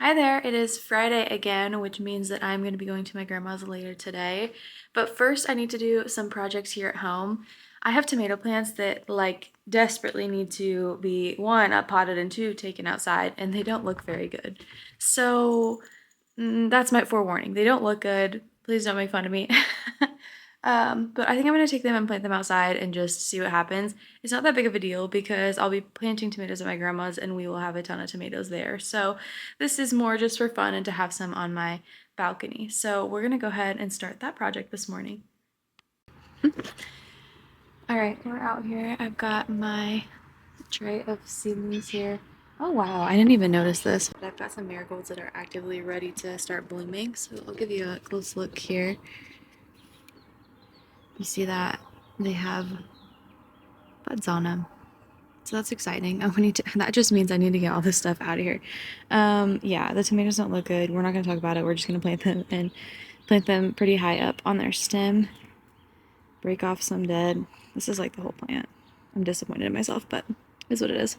Hi there, it is Friday again, which means that I'm going to be going to my grandma's later today. But first, I need to do some projects here at home. I have tomato plants that desperately need to be one, uppotted and two, taken outside, and they don't look very good. So that's my forewarning. They don't look good. Please don't make fun of me. But I think I'm going to take them and plant them outside and just see what happens. It's not that big of a deal because I'll be planting tomatoes at my grandma's and we will have a ton of tomatoes there. So this is more just for fun and to have some on my balcony. So we're going to go ahead and start that project this morning. All right, we're out here. I've got my tray of seedlings here. Oh wow, I didn't even notice this, but I've got some marigolds that are actively ready to start blooming. So I'll give you a close look here. You see that they have buds on them. So that's exciting. Oh, that just means I need to get all this stuff out of here. Yeah, the tomatoes don't look good. We're not going to talk about it. We're just going to plant them and plant them pretty high up on their stem. Break off some dead. This is like the whole plant. I'm disappointed in myself, but it is what it is.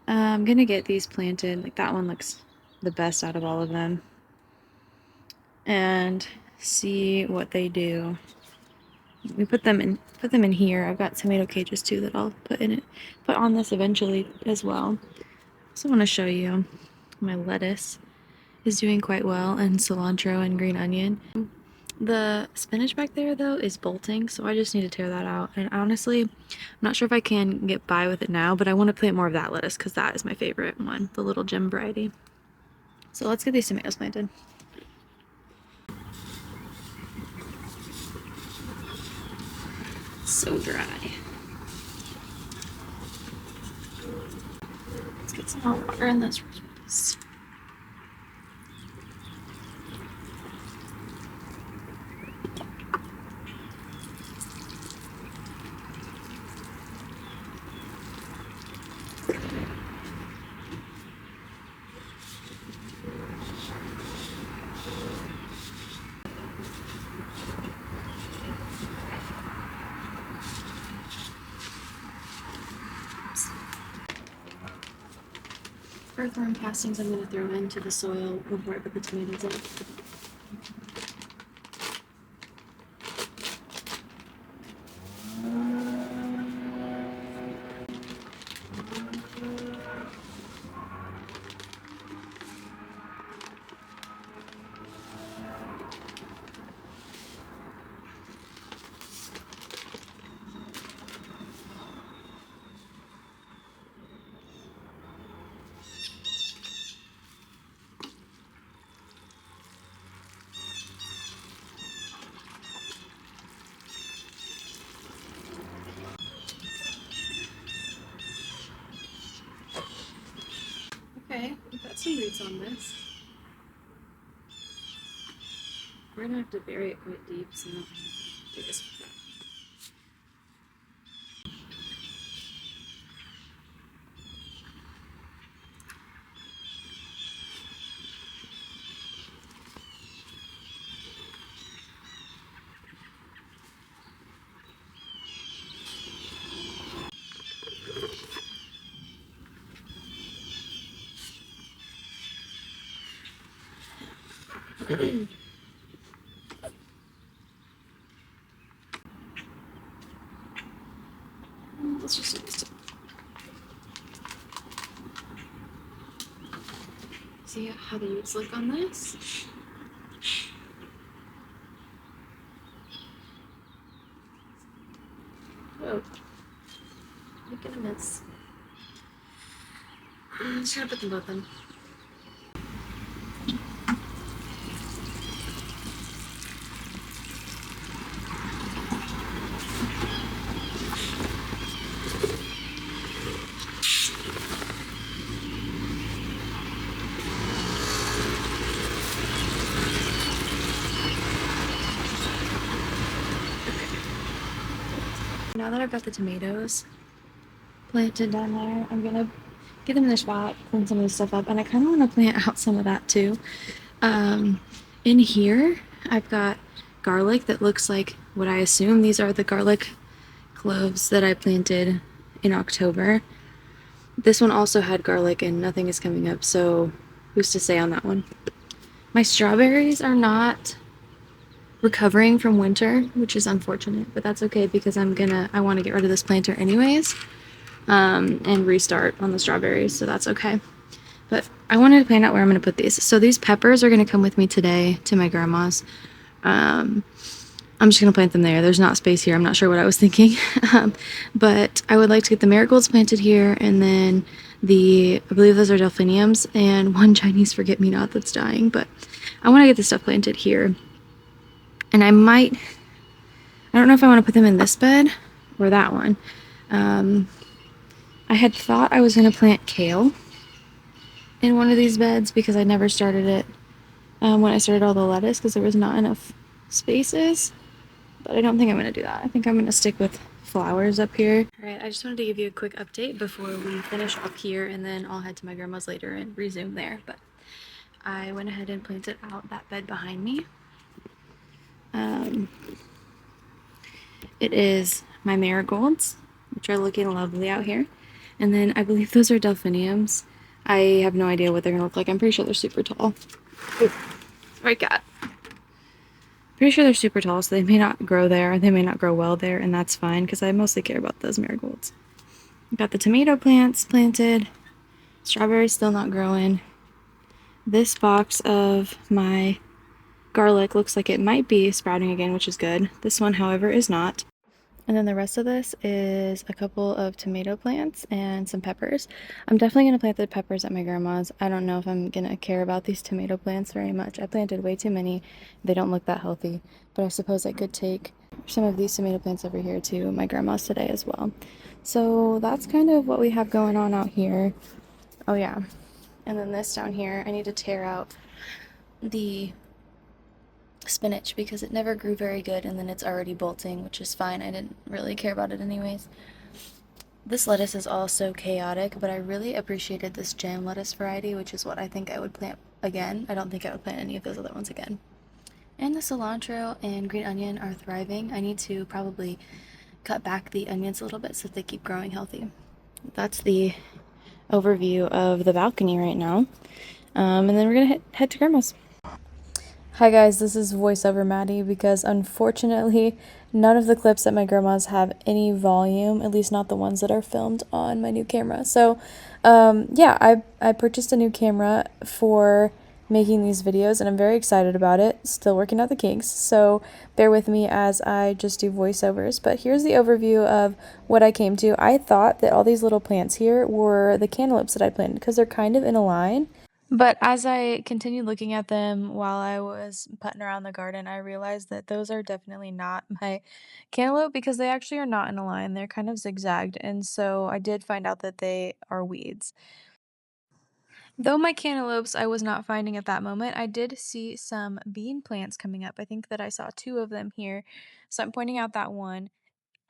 I'm going to get these planted. Like that one looks the best out of all of them. And see what they do. We put them in here. I've got tomato cages too that I'll put on this eventually as well. I also want to show you my lettuce is doing quite well, and cilantro and green onion. The spinach back there though is bolting, so I just need to tear that out. And honestly, I'm not sure if I can get by with it now, but I want to plant more of that lettuce because that is my favorite one, the little gem variety. So let's get these tomatoes planted. So dry. Let's get some more water in this. Earthworm castings I'm going to throw into the soil before I put the tomatoes in. Okay, we've got some roots on this. We're gonna have to bury it quite deep, so do this with that. Let's just do this. See how the roots look on this? Oh, I'm gonna miss. I'm just gonna put them both in. Now that I've got the tomatoes planted down there, I'm gonna get them in their spot, clean some of this stuff up, and I kind of want to plant out some of that too. In here, I've got garlic that looks like what I assume these are the garlic cloves that I planted in October. This one also had garlic and nothing is coming up, so Who's to say on that one? My strawberries are not recovering from winter, which is unfortunate, but that's okay because I want to get rid of this planter anyways, and restart on the strawberries, so that's okay. But I wanted to plan out where I'm going to put these. So these peppers are going to come with me today to my grandma's. I'm just going to plant them there. There's not space here. I'm not sure what I was thinking. But I would like to get the marigolds planted here, and then I believe those are delphiniums, and one Chinese forget-me-not that's dying. But I want to get this stuff planted here. And I don't know if I want to put them in this bed or that one. I had thought I was going to plant kale in one of these beds because I never started it when I started all the lettuce because there was not enough spaces. But I don't think I'm going to do that. I think I'm going to stick with flowers up here. All right, I just wanted to give you a quick update before we finish up here, and then I'll head to my grandma's later and resume there. But I went ahead and planted out that bed behind me. It is my marigolds, which are looking lovely out here. And then I believe those are delphiniums. I have no idea what they're gonna look like. I'm pretty sure they're super tall. Ooh, right, cat. Pretty sure they're super tall, so they may not grow there. They may not grow well there, and that's fine because I mostly care about those marigolds. Got the tomato plants planted. Strawberries still not growing. This box of my garlic looks like it might be sprouting again, which is good. This one, however, is not. And then the rest of this is a couple of tomato plants and some peppers. I'm definitely going to plant the peppers at my grandma's. I don't know if I'm going to care about these tomato plants very much. I planted way too many. They don't look that healthy. But I suppose I could take some of these tomato plants over here to my grandma's today as well. So that's kind of what we have going on out here. Oh yeah. And then this down here, I need to tear out the spinach because it never grew very good, and then it's already bolting, which is fine. I didn't really care about it anyways. This lettuce is all so chaotic, but I really appreciated this jam lettuce variety, which is what I think I would plant again. I don't think I would plant any of those other ones again. And the cilantro and green onion are thriving. I need to probably cut back the onions a little bit so that they keep growing healthy. That's the overview of the balcony right now. And then we're gonna head to grandma's. Hi guys, this is voiceover Maddie because unfortunately none of the clips at my grandma's have any volume, at least not the ones that are filmed on my new camera. So yeah, I purchased a new camera for making these videos and I'm very excited about it. Still working out the kinks, so bear with me as I just do voiceovers. But here's the overview of what I came to. I thought that all these little plants here were the cantaloupes that I planted because they're kind of in a line. But as I continued looking at them while I was putting around the garden, I realized that those are definitely not my cantaloupe because they actually are not in a line. They're kind of zigzagged, and so I did find out that they are weeds. Though my cantaloupes I was not finding at that moment, I did see some bean plants coming up. I think that I saw two of them here, so I'm pointing out that one.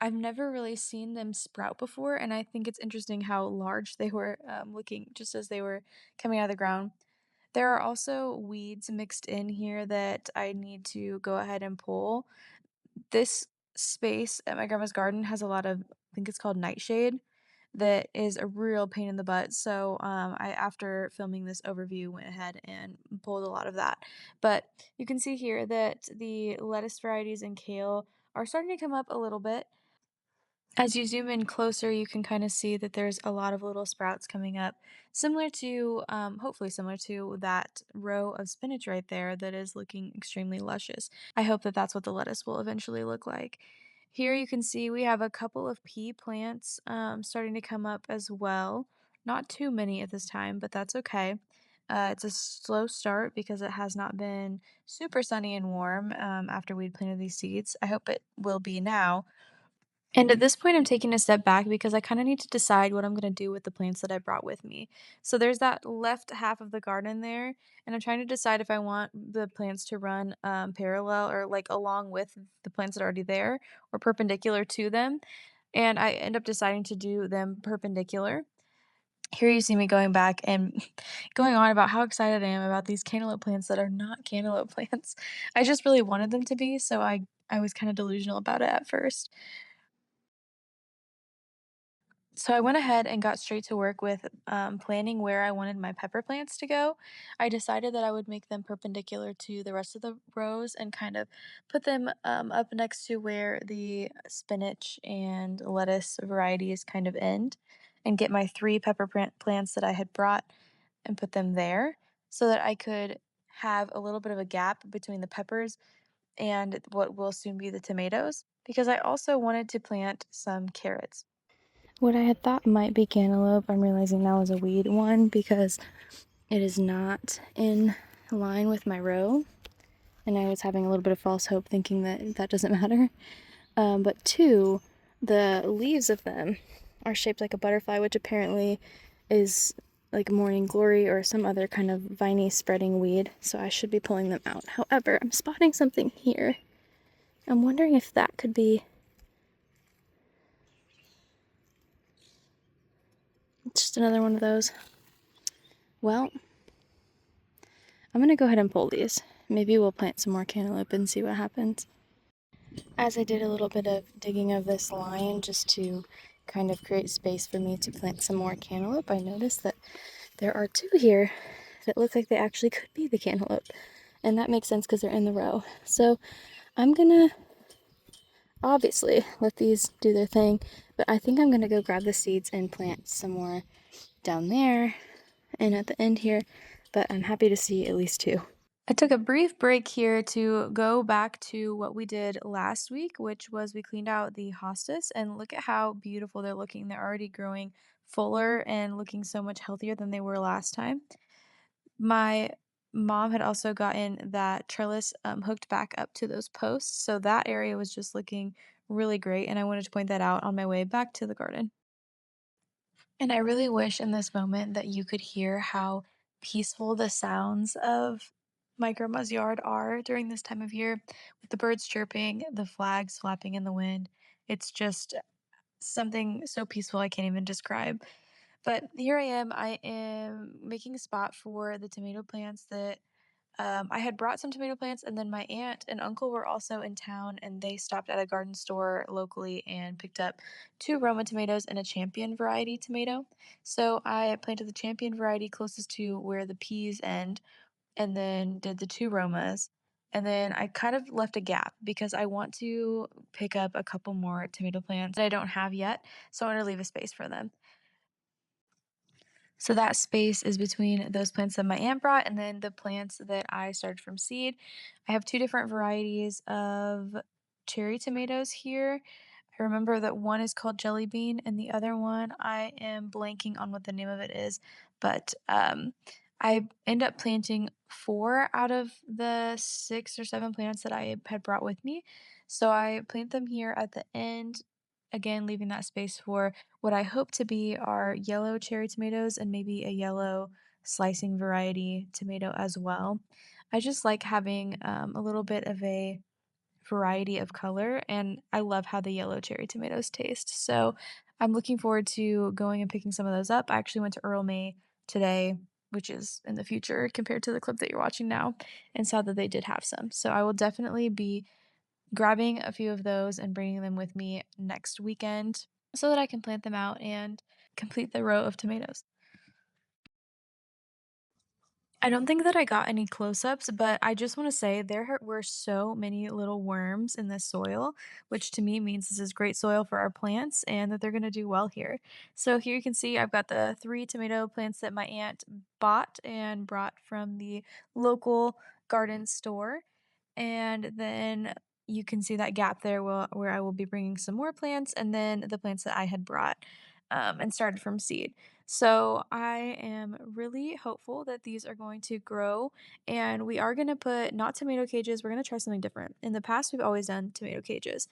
I've never really seen them sprout before, and I think it's interesting how large they were looking just as they were coming out of the ground. There are also weeds mixed in here that I need to go ahead and pull. This space at my grandma's garden has a lot of, I think it's called nightshade, that is a real pain in the butt. So I, after filming this overview, went ahead and pulled a lot of that. But you can see here that the lettuce varieties and kale are starting to come up a little bit. As you zoom in closer, you can kind of see that there's a lot of little sprouts coming up, similar to, hopefully similar to that row of spinach right there that is looking extremely luscious. I hope that that's what the lettuce will eventually look like. Here you can see we have a couple of pea plants starting to come up as well. Not too many at this time, but that's okay. It's a slow start because it has not been super sunny and warm after we'd planted these seeds. I hope it will be now. And at this point, I'm taking a step back because I kind of need to decide what I'm going to do with the plants that I brought with me. So there's that left half of the garden there, and I'm trying to decide if I want the plants to run parallel or like along with the plants that are already there or perpendicular to them. And I end up deciding to do them perpendicular. Here you see me going back and going on about how excited I am about these cantaloupe plants that are not cantaloupe plants. I just really wanted them to be, so I was kind of delusional about it at first. So I went ahead and got straight to work with planning where I wanted my pepper plants to go. I decided that I would make them perpendicular to the rest of the rows and kind of put them up next to where the spinach and lettuce varieties kind of end, and get my three plants that I had brought and put them there so that I could have a little bit of a gap between the peppers and what will soon be the tomatoes, because I also wanted to plant some carrots. What I had thought might be cantaloupe, I'm realizing now is a weed one because it is not in line with my row. And I was having a little bit of false hope thinking that that doesn't matter. But two, the leaves of them are shaped like a butterfly, which apparently is like morning glory or some other kind of viney spreading weed. So I should be pulling them out. However, I'm spotting something here. I'm wondering if that could be just another one of those. Well, I'm gonna go ahead and pull these. Maybe we'll plant some more cantaloupe and see what happens. As I did a little bit of digging of this line just to kind of create space for me to plant some more cantaloupe, I noticed that there are two here that look like they actually could be the cantaloupe. And that makes sense because they're in the row. So I'm gonna obviously let these do their thing, but I think I'm gonna go grab the seeds and plant some more down there and at the end here, but I'm happy to see at least two. I took a brief break here to go back to what we did last week, which was we cleaned out the hostas, and look at how beautiful they're looking. They're already growing fuller and looking so much healthier than they were last time. My mom had also gotten that trellis hooked back up to those posts, so that area was just looking really great, and I wanted to point that out on my way back to the garden. And I really wish in this moment that you could hear how peaceful the sounds of my grandma's yard are during this time of year, with the birds chirping, the flags flapping in the wind. It's just something so peaceful I can't even describe. But here I am making a spot for the tomato plants that I had brought some tomato plants, and then my aunt and uncle were also in town, and they stopped at a garden store locally and picked up two Roma tomatoes and a champion variety tomato. So I planted the champion variety closest to where the peas end, and then did the two Romas. And then I kind of left a gap because I want to pick up a couple more tomato plants that I don't have yet. So I want to leave a space for them. So that space is between those plants that my aunt brought and then the plants that I started from seed. I have two different varieties of cherry tomatoes here. I remember that one is called jelly bean and the other one I am blanking on what the name of it is, but I end up planting four out of the six or seven plants that I had brought with me. So I plant them here at the end, again leaving that space for what I hope to be are yellow cherry tomatoes and maybe a yellow slicing variety tomato as well. I just like having a little bit of a variety of color, and I love how the yellow cherry tomatoes taste. So I'm looking forward to going and picking some of those up. I actually went to Earl May today, which is in the future compared to the clip that you're watching now, and saw that they did have some. So I will definitely be grabbing a few of those and bringing them with me next weekend so that I can plant them out and complete the row of tomatoes. I don't think that I got any close-ups, but I just want to say were so many little worms in this soil, which to me means this is great soil for our plants and that they're going to do well here. So here you can see I've got the three tomato plants that my aunt bought and brought from the local garden store. And then you can see that gap there where I will be bringing some more plants and then the plants that I had brought and started from seed. So I am really hopeful that these are going to grow, and we are going to put not tomato cages. We're going to try something different. In the past, we've always done tomato cages.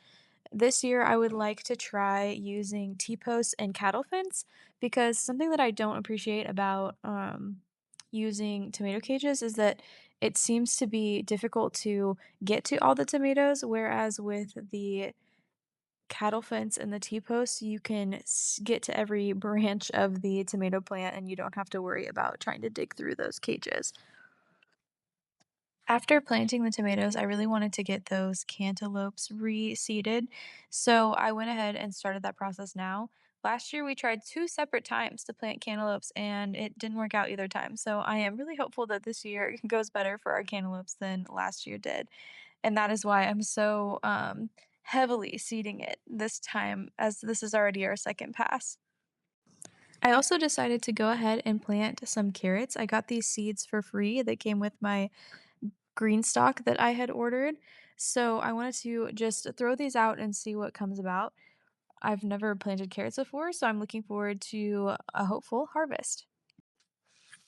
This year, I would like to try using T-posts and cattle fence because something that I don't appreciate about using tomato cages is that it seems to be difficult to get to all the tomatoes, whereas with the cattle fence and the T-posts, you can get to every branch of the tomato plant and you don't have to worry about trying to dig through those cages. After planting the tomatoes, I really wanted to get those cantaloupes reseeded, so I went ahead and started that process now. Last year we tried 2 separate times to plant cantaloupes and it didn't work out either time. So I am really hopeful that this year goes better for our cantaloupes than last year did. And that is why I'm so heavily seeding it this time, as this is already our second pass. I also decided to go ahead and plant some carrots. I got these seeds for free that came with my green stock that I had ordered. So I wanted to just throw these out and see what comes about. I've never planted carrots before, so I'm looking forward to a hopeful harvest.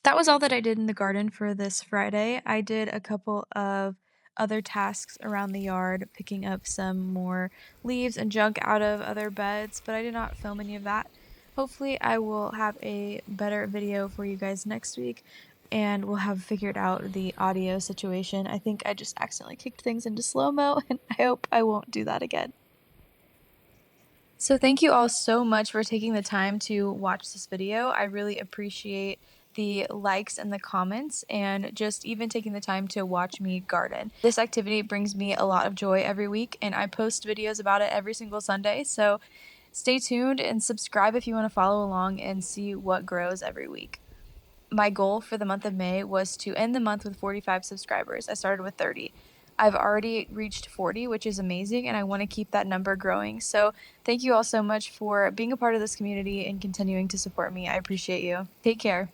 That was all that I did in the garden for this Friday. I did a couple of other tasks around the yard, picking up some more leaves and junk out of other beds, but I did not film any of that. Hopefully, I will have a better video for you guys next week and we'll have figured out the audio situation. I think I just accidentally kicked things into slow-mo, and I hope I won't do that again. So thank you all so much for taking the time to watch this video. I really appreciate the likes and the comments and just even taking the time to watch me garden. This activity brings me a lot of joy every week and I post videos about it every single Sunday. So stay tuned and subscribe if you want to follow along and see what grows every week. My goal for the month of May was to end the month with 45 subscribers. I started with 30. I've already reached 40, which is amazing, and I want to keep that number growing. So thank you all so much for being a part of this community and continuing to support me. I appreciate you. Take care.